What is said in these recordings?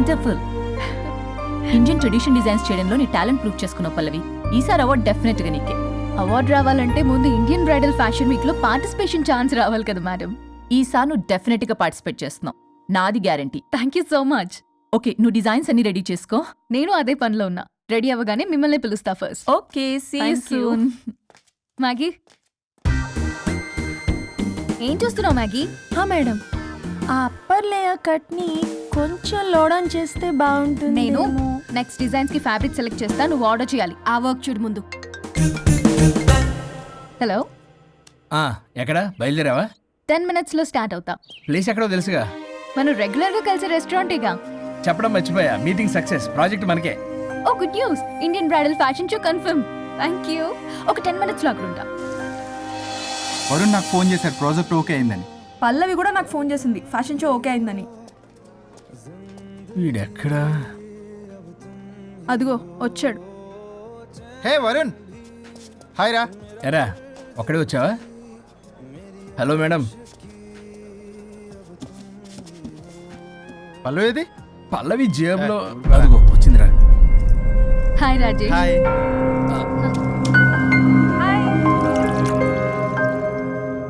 Wonderful. Indian tradition designs చేయడంలో నీ talent prove చేసుకున్నావు పల్లవి. ఈసారి అవార్డు డెఫినెట్ గా నీకే. అవార్డు రావాలంటే ముందు ఇండియన్ బ్రైడల్ ఫ్యాషన్ వీక్ లో పార్టిసిపేషన్ ఛాన్స్ రావాలి కదా మేడం. ఈసారి నువ్వు డెఫినెట్ గా పార్టిసిపేట్ చేస్తున్నావు, నాది guarantee. Thank you so much. Okay, నువ్వు డిజైన్స్ అన్ని రెడీ చేసుకో. నేను అదే పనిలో ఉన్నా. రెడీ అవ్వగానే మిమ్మల్ని పిలుస్తా first. Okay, see you Thank you. Soon. Maggie, ఏం చూస్తున్నావు మ్యాగీ? మేడం, ఆ అప్పర్ లేయర్ కట్ ని కొంచెం లోడౌన్ చేస్తే బాగుంటుంది. నేను నెక్స్ట్ డిజైన్స్ కి ఫ్యాబ్రిక్ సెలెక్ట్ చేస్తా, నువ్వు ఆర్డర్ చేయాలి. ఆ వర్క్ చూడు ముందు. హలో, ఎక్కడ బయలుదేరావా? 10 minutes లో స్టార్ట్ అవుతా. ప్లేస్ ఎక్కడో తెలుసుగా. మనం రెగ్యులర్ గా కలిసే రెస్టారెంటేగా. చెప్పడం మర్చిపోయా, మీటింగ్ సక్సెస్, ప్రాజెక్ట్ మనకే. Oh good news, Indian bridal fashion show confirm. Thank you. ఒక 10 minutes లో అక్కడ ఉంటా. వరుణ్ నాకు ఫోన్ చేశాడు ప్రాజెక్ట్ ఓకే అయిందని. పల్లవి కూడా నాకు ఫోన్ చేసింది ఫ్యాషన్ షో ఓకే అయిందని. వీడెక్కడా? అదిగో వచ్చాడు. హే వరుణ్, హాయ్ రా. ఎరా ఒక్కడే వచ్చావా? Hello madam. పల్లవి ఏది? పల్లవి జేబులో. అదిగో వచ్చిందిరా. హాయ్ రాజేష్. హాయ్.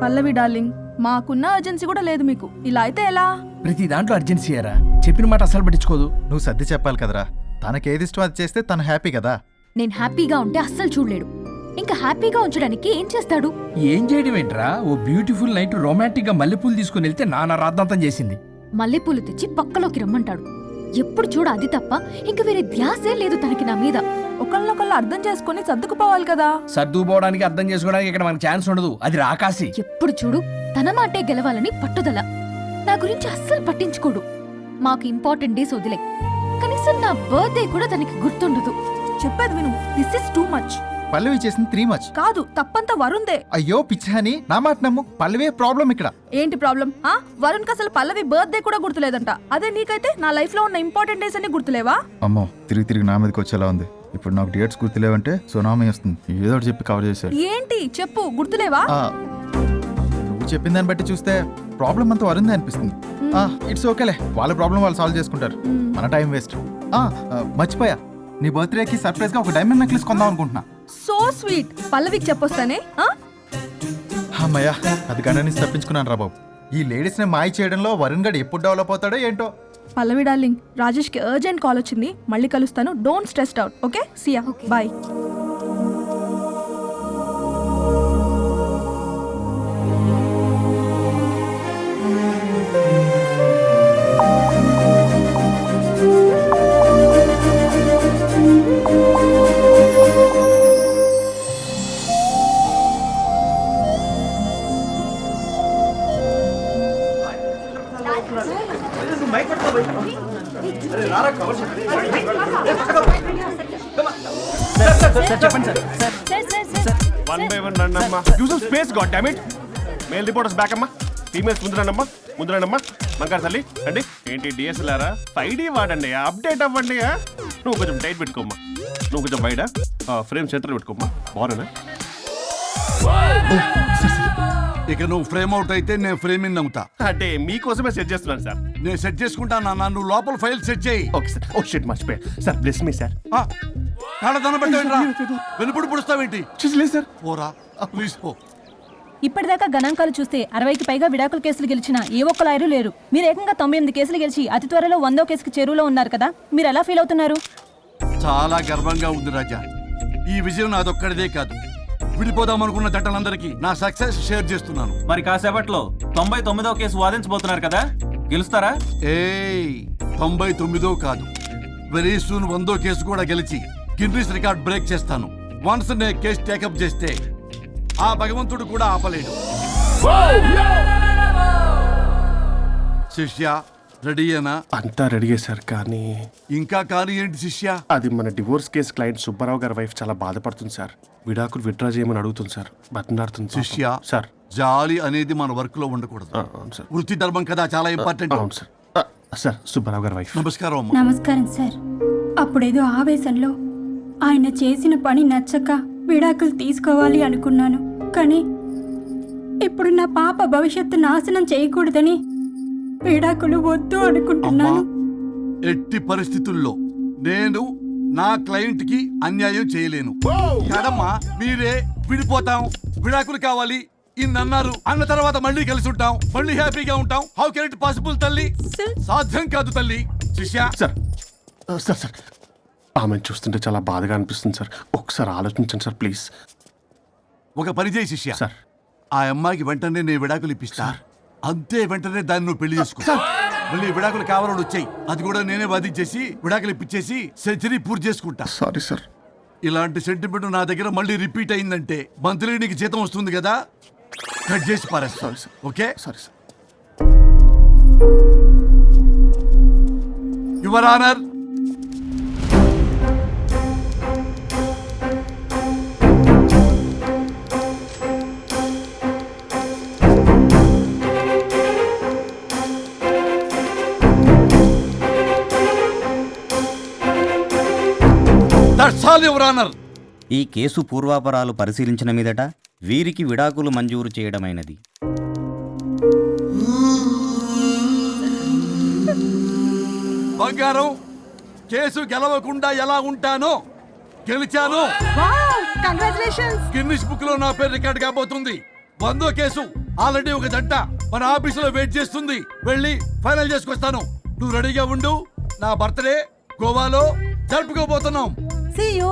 పల్లవి డార్లింగ్, మాకున్న అర్జెన్సీ కూడా లేదు మీకు. ఇలా అయితే ఎలా? ప్రతి దాంట్లో అర్జెన్సీ అరా, చెప్పిన మాట అసలు పట్టించుకోదు. నువ్వు సర్ది చెప్పాలి కదరా. తనకేది ఇష్టం అది చేస్తే తను హ్యాపీ కదా. నేను హ్యాపీగా ఉంటే అస్సలు చూడలేడు. ఇంకా హ్యాపీగా ఉంచడానికి ఏం చేస్తాడు? ఏం చేయడం ఏంట్రా, ఓ బ్యూటిఫుల్ నైట్ రొమాంటిక్ గా మల్లెపూలు తీసుకుని వెళ్తే నాన్న రాద్దాంతం చేసింది. మల్లెపూలు తెచ్చి పక్కలోకి రమ్మంటాడు. ఎప్పుడు చూడ అది తప్ప ఇంక వేరే ధ్యాసే లేదు తనకి నా మీద. ఒకళ్ళనొకళ్ళు అర్థం చేసుకుని సర్దుకుపోవాలి కదా. సర్దుకుపోవడానికి అర్థం చేసుకోవడానికి ఇక్కడ మనకు ఛాన్స్ ఉండదు, అది రాకాసి. ఎప్పుడు చూడు తన మాటే గెలవాలని పట్టుదల. నా గురించి అస్సలు పట్టించుకోడు. మాకు ఇంపార్టెంట్ డేస్ వదిలే, కనీసం నా బర్త్డే కూడా తనకి గుర్తుండదు. చెప్పేది విను, దిస్ ఇస్ టూ మచ్. పల్లవి చేసింది 3 much. కాదు, తప్పంతా వరుణ్దే. అయ్యో పిచ్చాని, నా మాట నమ్ము. పల్లవే ప్రాబ్లం ఇక్కడ. ఏంటి ప్రాబ్లం? వరుణ్కి అసలు పల్లవి బర్త్డే కూడా గుర్తులేదంట. అదే నీకైతే నా లైఫ్ లో ఉన్న ఇంపార్టెంట్ డేస్ అన్ని గుర్తులేవా? అమ్మో, తిరిగి నా మీదకి వచ్చేలా ఉంది. ఇప్పుడు నాకు డేట్స్ గుర్తులేవంటే సునామీ వస్తుంది. ఏదో ఒకటి చెప్పి కవర్ చేశాడు. ఏంటి చెప్పు, గుర్తులేవా? నువ్వు చెప్పిన దాన్ని బట్టి చూస్తే ప్రాబ్లం అంతా వరుందే అనిపిస్తుంది. ఇట్స్ ఓకేలే, వాళ్ళ ప్రాబ్లం వాళ్ళు సాల్వ్ చేసుకుంటారు. మన టైం వేస్ట్. మర్చిపోయా, నీ బర్త్డేకి సర్ప్రైజ్ గా ఒక డైమండ్ నెక్లెస్ కొందాం అనుకుంటున్నా. So sweet. పల్లవికి చెప్పొస్తానే. అమ్మయ్యా, అది గంట నుంచి తప్పించుకున్నాను రా బాబు. ఈ లేడీస్ ని మాయ చేయడంలో వరుణ్ గడ్ ఎప్పుడు డెవలప్ అవుతాడో ఏంటో. పల్లవి డార్లింగ్, రాజేష్ కి అర్జెంట్ కాల్ వచ్చింది. మళ్ళీ కలుస్తాను. Don't stressed out. Okay, see ya, bye. చెప్పండి సార్. వన్ బై వన్ రండి అమ్మా. Use space god damn it. Male reporters back అమ్మా. ఫీమేల్స్ ముందు రండి అమ్మా. మంగారు తల్లి అండి. ఏంటి డిఎస్ఎల్ఆరా? 5D వాడండి, అప్డేట్ అవ్వండి. నువ్వు కొంచెం టైట్ పెట్టుకోమ్మా. నువ్వు కొంచెం బయట ఫ్రేమ్ సెంటర్ పెట్టుకోమ్మా. బాగున్నా? ఇక నువ్వు ఫ్రేమ్ అవుట్ అయితే నేను ఫ్రేమ్ ఇన్ అవుతా. అంటే మీకోసమే సెట్ చేస్తున్నాను సార్. నేను సెట్ చేసుకుంటాను అన్న, నువ్వు లోపల ఫైల్ సెట్ చేయి. Okay sir. ఓ షిట్, మర్చిపోయా సార్. Bless me sir. కళ్ళదన పెట్టేంట్రా, వెనుపుడు పుడుస్తావేంటి? చూసలేదు సార్. పోరా ప్లీజ్ పో. ఇప్పటిదాకా గణాంకాలు చూస్తే 60కి పైగా విడాకుల కేసులు గెలిచిన ఏ ఒక్క లాయరు లేరు. మీరు ఏకంగా 98 కేసులు గెలిచి అతి త్వరలో 100వ కేసుకి చేరువలో ఉన్నారు కదా, మీరు ఎలా ఫీల్ అవుతున్నారు? చాలా గర్వంగా ఉంది రాజా. ఈ విజయం నాదొక్కడిదే కాదు, విడిపోదాం అనుకున్న జంటలందరికీ నా సక్సెస్ షేర్ చేస్తున్నాను. మరి కాసేపట్లో 99వ కేసు వాదించబోతున్నారు కదా, గెలుస్తారా? 99వ కాదు, వెరీ సూన్ 100వ కేసు కూడా గెలిచి గిన్నిస్ రికార్డ్ బ్రేక్ చేస్తాను. వన్స్ నే కేసు టేకప్ చేస్తే ఆ భగవంతుడు కూడా ఆపలేడు. శిష్య రెడీయేనా? అంతా రెడీయే సార్. కానీ ఇంకా కానీ ఏంటి శిష్య? అది మన డివోర్స్ కేసు క్లయింట్ సుబ్బారావు గారి వైఫ్ చాలా బాధపడుతుంది సార్. విడాకులు విత్డ్రా చేయమని అడుగుతుంది సార్. బతినాడుతుంది శిష్య. సార్, జాలి అనేది మన వర్క్ లో ఉండకూడదు. అవును సార్. వృత్తి ధర్మం కదా, చాలా ఇంపార్టెంట్. అవును సార్. సార్, సుబ్బారావు గారి వైఫ్. నమస్కారం అమ్మా. నమస్కారం సార్. అప్పుడేదో ఆవేశంలో ఆయన చేసిన పని నచ్చక విడాకులు తీసుకోవాలి అనుకున్నాను. కానీ ఇప్పుడు నా పాప భవిష్యత్తు నాశనం చేయకూడదని విడాకులు వద్దు అనుకుంటున్నాను. ఎట్టి పరిస్థితుల్లో నేను నా క్లయింట్ కి అన్యాయం చేయలేను కదమ్మా. మీరే విడిపోతాం, విడాకులు కావాలి ఇన్నన్నారు అన్న తర్వాత మళ్ళీ కలిసి ఉంటాం, మళ్ళీ హ్యాపీగా ఉంటాం. హౌ కెన్ ఇట్ పాసిబుల్ తల్లి? సాధ్యం కాదు తల్లి. శిష్య సార్ ఆమె చూస్తుంటే చాలా బాధగా అనిపిస్తుంది సార్. ఒకసారి ఆలోచించండి సార్ ప్లీజ్. ఒక పని చేయి శిష్య, సార్ ఆ అమ్మాయికి వెంటనే నేను విడాకులు ఇప్పిస్తా. అంతే, వెంటనే దాన్ని నువ్వు పెళ్లి చేసుకో. మళ్ళీ విడాకులు కావాలని వచ్చాయి, అది కూడా నేనే వాదించేసి విడాకులు ఇప్పించేసి సెంచరీ పూర్తి చేసుకుంటా. Sorry sir. ఇలాంటి సెంటిమెంట్ నా దగ్గర మళ్ళీ రిపీట్ అయిందంటే మంత్లీ నీకు జీతం వస్తుంది కదా, కట్ చేసి పారేస్తా. Sorry sir. Okay sorry sir. Your honour, that's all your honour. ఈ కేసు పూర్వాపరాలు పరిశీలించిన మీదట వీరికి విడాకులు మంజూరు చేయడమైనది. బంగారం, కేసు గెలవకుండా ఎలా ఉంటానో గెలిచాను. కంగ్రాచులేషన్స్. గిన్నిస్ బుక్ లో నా పేరు రికార్డ్ కాబోతుంది. 100వ కేసు. ఆల్రెడీ ఒక జంట మన ఆఫీసులో వెయిట్ చేస్తుంది. వెళ్ళి ఫైనల్ చేసుకొస్తాను. నువ్వు రెడీగా ఉండు. నా బర్త్డే గోవాలో జరుపుకోబోతున్నాం. See you.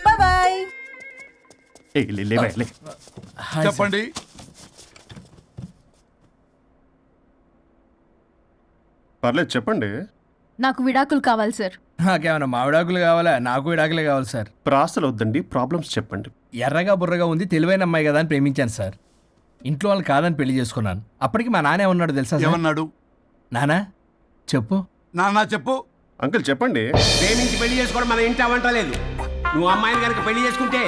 Bye bye. చెప్పండి. పర్లేదు చెప్పండి. నాకు విడాకులు కావాలి సార్. నాకేమన్నా మా విడాకులు కావాలా? నాకు విడాకులే కావాలి సార్. ప్రాసలు వద్దండి, ప్రాబ్లమ్స్ చెప్పండి. ఎర్రగా బుర్రగా ఉంది, తెలివైన అమ్మాయి కదా అని ప్రేమించాను సార్. ఇంట్లో వాళ్ళు కాదని పెళ్లి చేసుకున్నాను. అప్పటికి మా నాన్న ఏమన్నాడు తెలుసా సార్? ఏమన్నాడు? నానా చెప్పు. నాన్న చెప్పు. అంకుల్ చెప్పండి. ప్రేమించి పెళ్లి చేసుకోవడం మన ఇంటి అవంటలేదు. నువ్వు అమ్మాయిని కనుక పెళ్లి చేసుకుంటే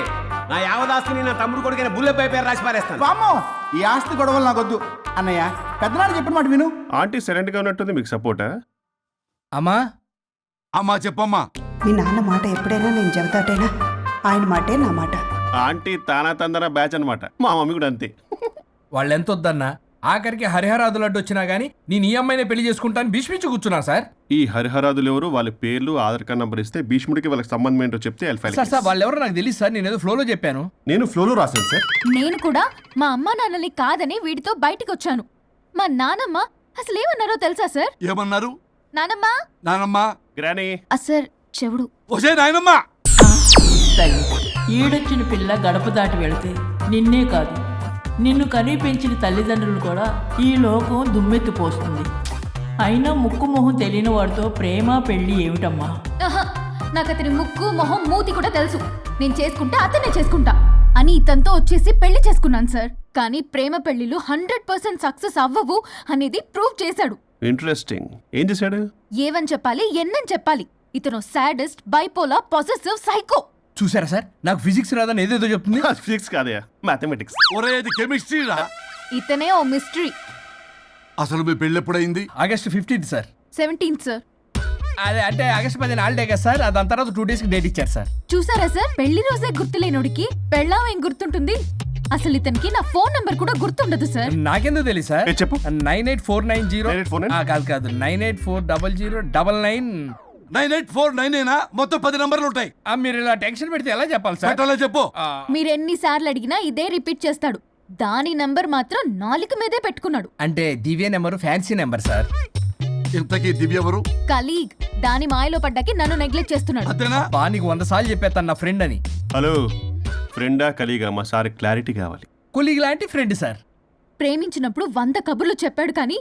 నా యావదాస్తిని నా తమ్ముడు కొడుకైన బుల్లెపై పేరు రాసి పారేస్తాను. వామ్మో, ఈ ఆస్తి గొడవలు నాకొద్దు అన్నయ్య. పెద్దనాడు చెప్పిన మాట విను. ఆంటీ సైలెంట్ గా ఉన్నట్టుంది, మీకు సపోర్టా? అమ్మా అమ్మా చెప్పమ్మా. మీ నాన్న మాట ఎప్పుడైనా నేను చెబుతాటేనా? ఆయన మాటే నా మాట. ఆంటీ తానా తందన బ్యాచ్ అనమాట. మా మమ్మీ కూడా అంతే. వాళ్ళు ఎంత వద్దన్నా ఆఖరికి హరిహరాదులు అడ్డు వచ్చినా గానీ నేను ఈ అమ్మాయినే పెళ్లి చేసుకుంటాను భీష్మించి కూర్చున్నా సార్. ఈ హరిహరాదులు ఎవరు, వాళ్ళ పేర్లు ఆధార్ కార్డ్ నంబర్ ఇస్తే భీష్ముడికి వాళ్ళకి సంబంధం ఏంటో చెప్తే సార్ వాళ్ళు ఎవరో నాకు తెలియదు సార్. నేను ఏదో ఫ్లోలో చెప్పాను. నేను ఫ్లోలో రాశాను సార్. నేను కూడా మా అమ్మా నాన్నని కాదని వీడితో బయటికి వచ్చాను. మా నానమ్మ అసలు ఏమన్నారో తెలుసా సార్? ఏమన్నారు? నానమ్మ నానమ్మా. గ్రానీ. సార్ చెవుడు. ఒసే నాయనమ్మా. ఈడొచ్చిన పిల్ల గడప దాటి వెళితే నిన్నే కాదు నిన్ను కనీ పెంచిన తల్లిదండ్రులు కూడా ఈ లోకం దుమ్మెత్తిపోస్తుంది. అయినా ముక్కు మొహం తెలియని వాడితో ప్రేమ పెళ్లి ఏమిటమ్మా? నాకు అతని ముక్కు మొహం మూతి కూడా తెలుసు. నేను చేసుకుంటా అతనే చేసుకుంటా అని ఇతనితో వచ్చేసి పెళ్లి చేసుకున్నాను సార్. కానీ ప్రేమ పెళ్లిలు 100% సక్సెస్ అవ్వవు అనేది ప్రూవ్ చేశాడు. ఇంట్రెస్టింగ్. ఏం చేశాడు? ఏవని చెప్పాలి ఎన్నని చెప్పాలి. ఇతను సాడెస్ట్, బైపోలా, పొసెసివ్, సైకో. చూసారా సార్, నాకు ఫిజిక్స్ రాదని ఏదేదో చెప్తుంది. ఫిజిక్స్ కాదయా, మ్యాథమెటిక్స్. ఒరే ఇది కెమిస్ట్రీ రా. ఇతనే ఓ మిస్టరీ. అసలు మీ పెళ్ళి ఎప్పుడైంది? August 15th sir. 17th sir. అదే అంటే ఆగస్ట్ 15 హాలిడే కదా సార్. దాని తర్వాత 2 days డేట్ ఇచ్చారు సార్. చూసారా సార్, పెళ్లి రోజే గుర్తులేనోడికి పెళ్ళాం ఏం గుర్తుంటుంది? అసలు ఇతనికి నా ఫోన్ నంబర్ కూడా గుర్తుండదు సార్. నాకెందుకు తెలియదు సార్? చెప్పు. 98490 కాదు 9840099. 98499 మొత్తం 10 నంబర్లు ఉంటాయి. మీరు ఇలా టెన్షన్ పెడితే ఎలా చెప్పాలి సార్? పెట్టాలా చెప్పు. మీరు ఎన్నిసార్లు అడిగినా ఇదే రిపీట్ చేస్తాడు. దాని నంబర్ మాత్రం 4 మీదే పెట్టుకున్నాడు. అంటే దివ్య నెంబర్ ఫ్యాన్సీ నెంబర్ సార్. ఇంతకీ దివ్య ఎవరు? కలీగ్. దాని మాయలో పడ్డాకి నన్ను నెగ్లెక్ట్ చేస్తున్నాడు. అంతేనా? నీకు 100 సార్లు చెప్పేస్తాను నా ఫ్రెండ్ అని. హలో, ఫ్రెండా కలీగా? మా సార్ క్లారిటీ కావాలి. కొలీగ్ లాంటి ఫ్రెండ్ సార్. ప్రేమించినప్పుడు 100 కబుర్లు చెప్పాడు కానీ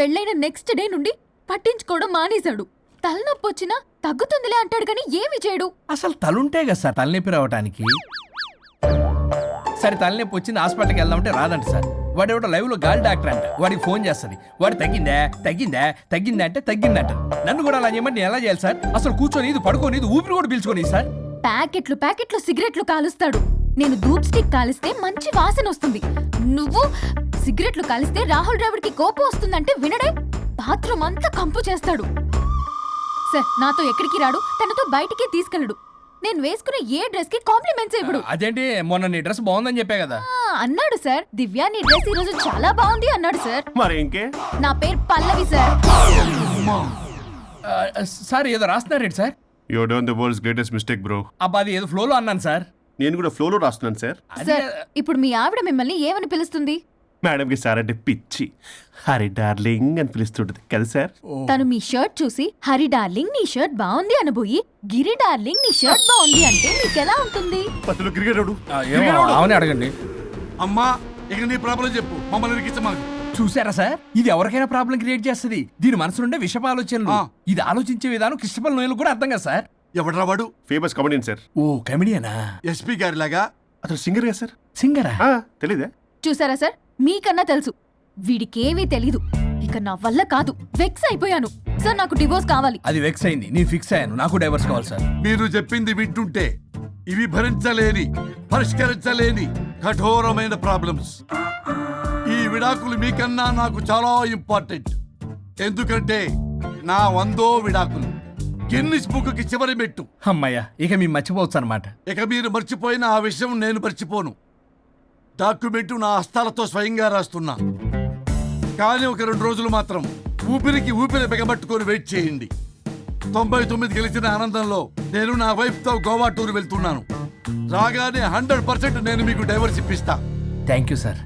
పెళ్ళైన నెక్స్ట్ డే నుండి పట్టించుకోవడం మానేశాడు. తలనొప్పి వచ్చినా తగ్గుతుందిలే అంటాడు కానీ ఏమి చేయడు. అసలు తలుంటే కదా సార్ తలనొప్పి రావటానికి. సరే తలనొప్పి వచ్చింది హాస్పిటల్కి వెళ్దామంటే రాదంట సార్. వాడు ఎవడో లైవ్ లో గాలి డాక్టర్ అంట. వాడికి ఫోన్ చేస్తుంది. వాడు తగ్గిందా అంటే తగ్గిందంట. నన్ను కూడా అలా చేయమంటే నేను ఎలా చేయాలి సార్? అసలు కూర్చొని ఇది పడుకోని ఇది ఊపిరి కూడా పీల్చుకొని సార్. ప్యాకెట్లు సిగరెట్లు కాలుస్తాడు. నేను ధూప్ స్టిక్ కాలిస్తే మంచి వాసన వస్తుంది. నువ్వు సిగరెట్లు కాలిస్తే రాహుల్ ద్రావిడ్కి కోపం వస్తుందంటే వినడే. బాత్రూమ్ అంతా కంపు చేస్తాడు. సార్ నాతో ఎక్కడికి రాడు, తనతో బయటికి తీసుకెళ్ళడు. నేను వేసుకునే ఏ డ్రెస్ కి కాంప్లిమెంట్స్ ఇవ్వడు. అదేంటి, మొన్న నీ డ్రెస్ బాగుందని చెప్పా కదా. అన్నాడు సార్. దివ్య నీ డ్రెస్ ఈ రోజు చాలా బాగుంది అన్నాడు సార్. మరి ఇంకే. నా పేరు పల్లవి సార్. సార్ ఏదో రాస్తున్నారేంటి sir? You done the world's greatest mistake bro. అబ్బా అది ఏదో ఫ్లోలో అన్నాను సార్. నేను కూడా ఫ్లోలో రాస్తున్నాను సార్. సార్ ఇప్పుడు మీ ఆవిడ మిమ్మల్ని ఏమని పిలుస్తుంది? మేడంకి సార్ అంటే పిచ్చి. హరి డార్లింగ్ అని పిలుస్తుంటది కదా సార్. తను మీ షర్ట్ చూసి హరి డార్లింగ్ నీ షర్ట్ బాగుంది అనబోయి గిరి డార్లింగ్ నీ షర్ట్ బాగుంది అంటే మీకెలా ఉంటుంది? పత్తులు క్రికెట్ అవునే అడగండి. అమ్మా ఇక నీ ప్రాబ్లం చెప్పు, మమ్మల్ని ఇరికించమాకు. చూసారా సార్, ఇది ఎవరికైనా ప్రాబ్లం క్రియేట్ చేస్తుంది. దీని మనసు నుండే విషప ఆలోచనలు. ఇది ఆలోచించే విధానం కృష్ణపల్ నోయలు కూడా అర్థం కదా సార్. ఎవడరా వాడు? Famous comedian sir. ఓ కమెడియనా? ఎస్పీ గారి లాగా. అతను సింగర్ కదా సార్. సింగరా? తెలీదా? చూసారా సార్, మీకన్నా తెలుసు. వీడికేమీ తెలీదు. ఇక నా వల్ల కాదు, వెక్స్ అయిపోయాను సార్. నాకు డివోర్స్ కావాలి. అది వెక్స్ అయింది, నేను ఫిక్స్ అయ్యాను. నాకు డైవర్స్ కావాలి సార్. మీరు చెప్పింది వింటుంటే ఇవి భరించలేని, పరిష్కరించలేని కఠోరమైన ప్రాబ్లమ్స్. ఈ విడాకులు మీకన్నా నాకు చాలా ఇంపార్టెంట్. ఎందుకంటే నా 100వ విడాకులు గిన్నిస్ బుక్కి చివరి మెట్టు. అమ్మయ్య, ఇక మేము మర్చిపోవచ్చు అనమాట. ఇక మీరు మర్చిపోయిన ఆ విషయం నేను మర్చిపోను. డాక్యుమెంటు నా హస్తాలతో స్వయంగా రాస్తున్నా. కానీ ఒక 2 రోజులు మాత్రం ఊపిరికి ఊపిరి బిగబట్టుకొని వెయిట్ చేయండి. 99 గెలిచిన ఆనందంలో నేను నా వైఫ్తో గోవా టూర్ వెళ్తున్నాను. రాగానే 100% నేను మీకు డైవర్స్ ఇప్పిస్తా. Thank you sir.